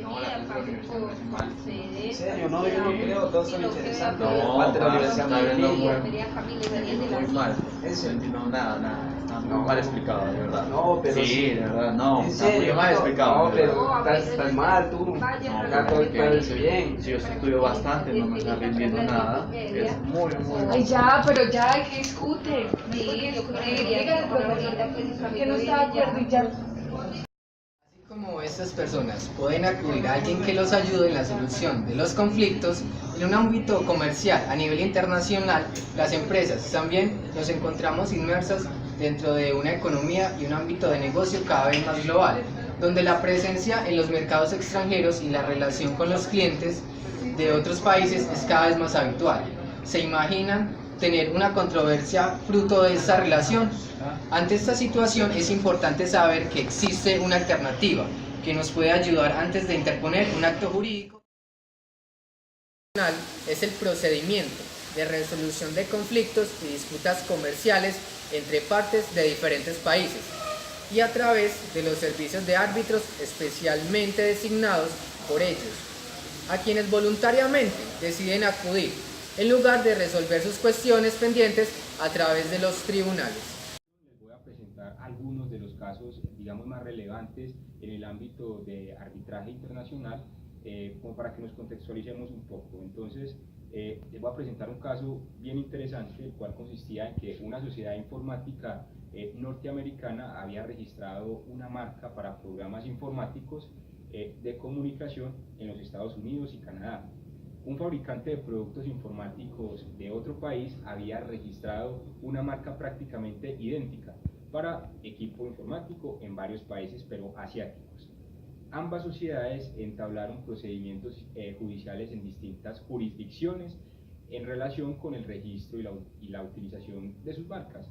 No, la cultura universidad no es mal. En serio, no, yo no creo, todos son interesantes. Aparte la universidad está viendo muy mal. En serio. No, nada. Está muy No. mal explicado, de verdad. No, pero sí, sí. de verdad, no. En Está serio, muy mal explicado. no, de verdad. pero estás mal tú. Acá todo parece bien. Si yo estudio bastante, no me está rindiendo nada. Es muy Ay, mal. ya, pero ya, que discute. Que no está de acuerdo y ya. Así como estas personas pueden acudir a alguien que los ayude en la solución de los conflictos, en un ámbito comercial a nivel internacional, las empresas también nos encontramos inmersas dentro de una economía y un ámbito de negocio cada vez más global, donde la presencia en los mercados extranjeros y la relación con los clientes de otros países es cada vez más habitual. ¿Se imaginan tener una controversia fruto de esta relación? Ante esta situación es importante saber que existe una alternativa que nos puede ayudar antes de interponer un acto jurídico. Es el procedimiento de resolución de conflictos y disputas comerciales entre partes de diferentes países y a través de los servicios de árbitros especialmente designados por ellos, a quienes voluntariamente deciden acudir en lugar de resolver sus cuestiones pendientes a través de los tribunales. Les voy a presentar algunos de los casos, digamos, más relevantes en el ámbito de arbitraje internacional, como para que nos contextualicemos un poco. Entonces, les voy a presentar un caso bien interesante, el cual consistía en que una sociedad informática norteamericana había registrado una marca para programas informáticos de comunicación en los Estados Unidos y Canadá. Un fabricante de productos informáticos de otro país había registrado una marca prácticamente idéntica para equipo informático en varios países, pero asiáticos. Ambas sociedades entablaron procedimientos judiciales en distintas jurisdicciones en relación con el registro y la utilización de sus marcas.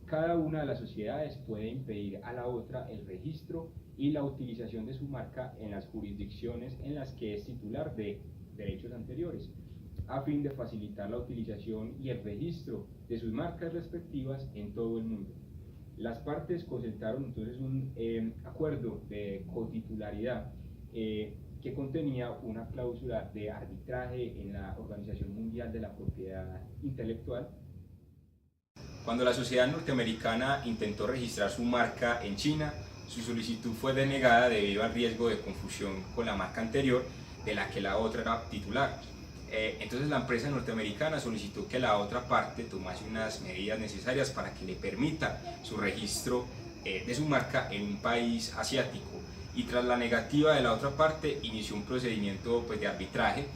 Cada una de las sociedades puede impedir a la otra el registro y la utilización de su marca en las jurisdicciones en las que es titular de derechos anteriores, a fin de facilitar la utilización y el registro de sus marcas respectivas en todo el mundo. Las partes concertaron entonces un acuerdo de cotitularidad que contenía una cláusula de arbitraje en la Organización Mundial de la Propiedad Intelectual. Cuando la sociedad norteamericana intentó registrar su marca en China, su solicitud fue denegada debido al riesgo de confusión con la marca anterior de la que la otra era titular. Entonces la empresa norteamericana solicitó que la otra parte tomase unas medidas necesarias para que le permita su registro de su marca en un país asiático, y tras la negativa de la otra parte inició un procedimiento de arbitraje.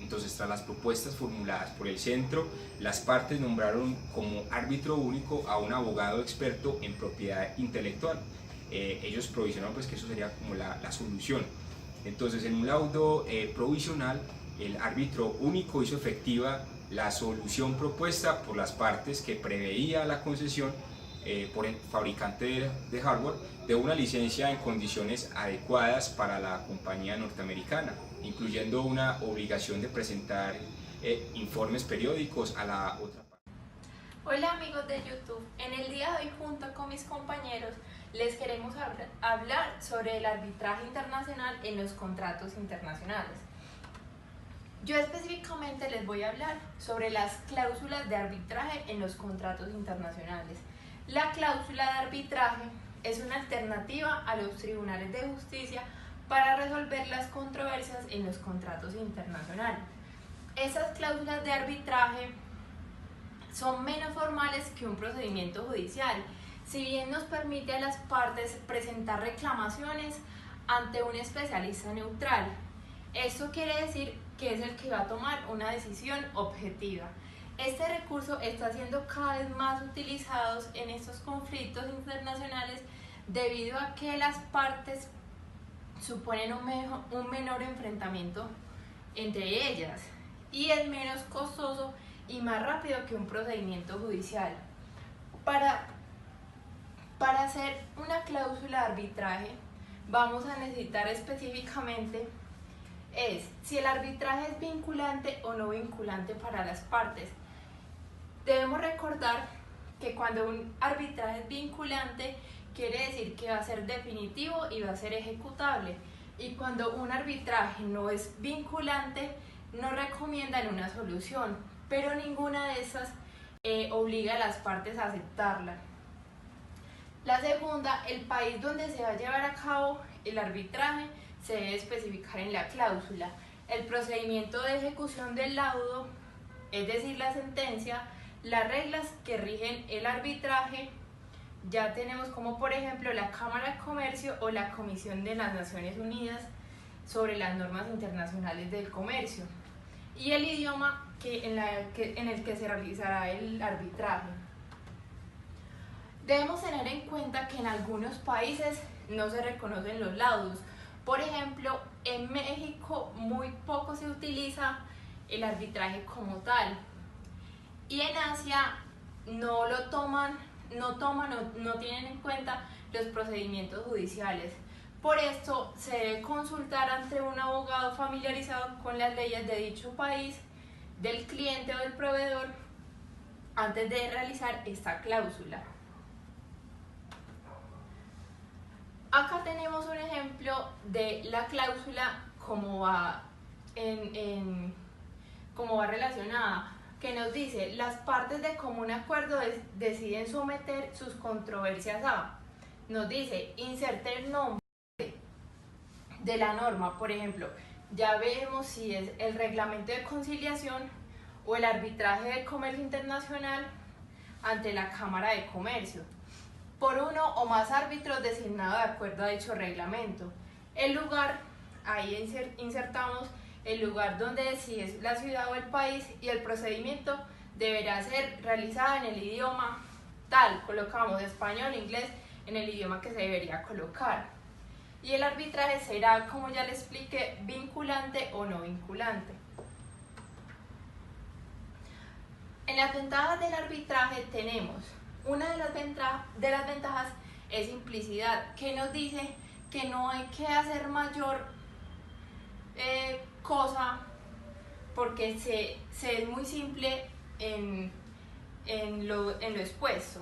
Entonces, tras las propuestas formuladas por el centro, las partes nombraron como árbitro único a un abogado experto en propiedad intelectual. Ellos provisionaron que eso sería como la solución. Entonces, en un laudo provisional, el árbitro único hizo efectiva la solución propuesta por las partes, que preveía la concesión por el fabricante de hardware de una licencia en condiciones adecuadas para la compañía norteamericana, incluyendo una obligación de presentar informes periódicos a la otra parte. Hola amigos de YouTube, en el día de hoy junto con mis compañeros les queremos hablar sobre el arbitraje internacional en los contratos internacionales. Yo específicamente les voy a hablar sobre las cláusulas de arbitraje en los contratos internacionales. La cláusula de arbitraje es una alternativa a los tribunales de justicia para resolver las controversias en los contratos internacionales. Esas cláusulas de arbitraje son menos formales que un procedimiento judicial, si bien nos permite a las partes presentar reclamaciones ante un especialista neutral. Esto quiere decir que es el que va a tomar una decisión objetiva. Este recurso está siendo cada vez más utilizado en estos conflictos internacionales debido a que las partes suponen un menor enfrentamiento entre ellas y es menos costoso y más rápido que un procedimiento judicial. Para hacer una cláusula de arbitraje vamos a necesitar específicamente si el arbitraje es vinculante o no vinculante para las partes. Debemos recordar que cuando un arbitraje es vinculante, quiere decir que va a ser definitivo y va a ser ejecutable. Y cuando un arbitraje no es vinculante, no recomiendan una solución, pero ninguna de esas obliga a las partes a aceptarla. La segunda, el país donde se va a llevar a cabo el arbitraje se debe especificar en la cláusula. El procedimiento de ejecución del laudo, es decir, la sentencia, las reglas que rigen el arbitraje, ya tenemos como por ejemplo la Cámara de Comercio o la Comisión de las Naciones Unidas sobre las normas internacionales del comercio, y el idioma en el que se realizará el arbitraje. Debemos tener en cuenta que en algunos países no se reconocen los laudos. Por ejemplo, en México muy poco se utiliza el arbitraje como tal, y en Asia no tienen en cuenta los procedimientos judiciales. Por esto se debe consultar ante un abogado familiarizado con las leyes de dicho país, del cliente o del proveedor, antes de realizar esta cláusula. Acá tenemos un ejemplo de la cláusula cómo va relacionada, que nos dice: las partes de común acuerdo deciden someter sus controversias a, nos dice, inserte el nombre de la norma, por ejemplo, ya vemos si es el reglamento de conciliación o el arbitraje de comercio internacional ante la Cámara de Comercio, por uno o más árbitros designados de acuerdo a dicho reglamento. El lugar, ahí insertamos el lugar donde si es la ciudad o el país, y el procedimiento deberá ser realizado en el idioma tal, colocamos español, inglés, en el idioma que se debería colocar. Y el arbitraje será, como ya les expliqué, vinculante o no vinculante. En las ventajas del arbitraje tenemos, una de las ventajas es simplicidad, que nos dice que no hay que hacer mayor cosa, porque se es muy simple en lo expuesto.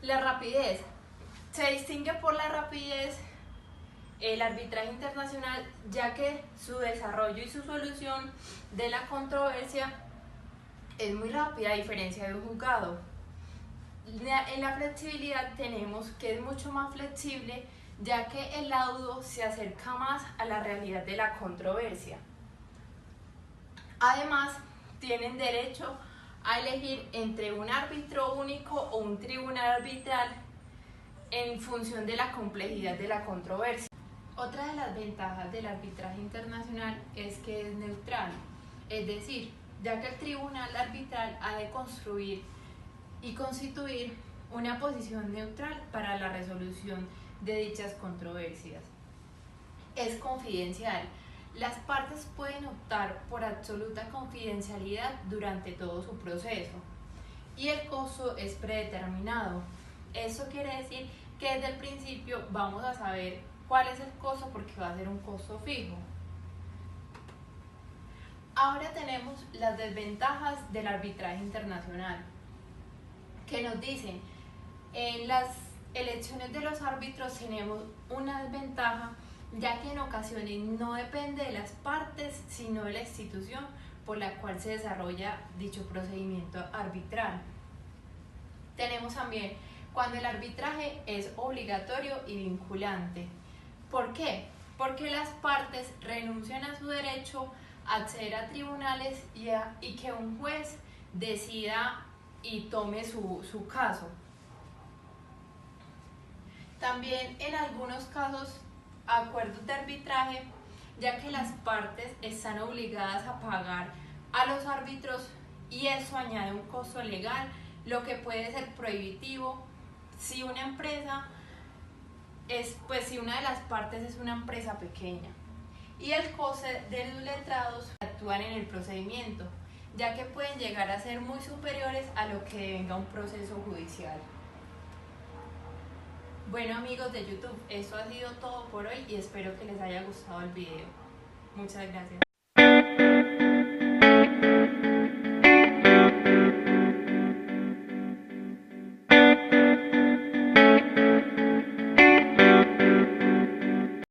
La rapidez, se distingue por la rapidez el arbitraje internacional, ya que su desarrollo y su solución de la controversia es muy rápida a diferencia de un juzgado. En la flexibilidad tenemos que es mucho más flexible, ya que el laudo se acerca más a la realidad de la controversia. Además, tienen derecho a elegir entre un árbitro único o un tribunal arbitral en función de la complejidad de la controversia. Otra de las ventajas del arbitraje internacional es que es neutral, es decir, ya que el tribunal arbitral ha de construir y constituir una posición neutral para la resolución de dichas controversias. Es confidencial. Las partes pueden optar por absoluta confidencialidad durante todo su proceso, y el costo es predeterminado. Eso quiere decir que desde el principio vamos a saber cuál es el costo, porque va a ser un costo fijo. Ahora tenemos las desventajas del arbitraje internacional, que nos dicen: en las elecciones de los árbitros tenemos una desventaja, ya que en ocasiones no depende de las partes, sino de la institución por la cual se desarrolla dicho procedimiento arbitral. Tenemos también cuando el arbitraje es obligatorio y vinculante. ¿Por qué? Porque las partes renuncian a su derecho a acceder a tribunales y que un juez decida y tome su caso. También en algunos casos acuerdos de arbitraje, ya que las partes están obligadas a pagar a los árbitros, y eso añade un costo legal, lo que puede ser prohibitivo si una empresa si una de las partes es una empresa pequeña, y el coste de los letrados que actúan en el procedimiento, ya que pueden llegar a ser muy superiores a lo que devenga un proceso judicial. Bueno, amigos de YouTube, eso ha sido todo por hoy y espero que les haya gustado el video. Muchas gracias.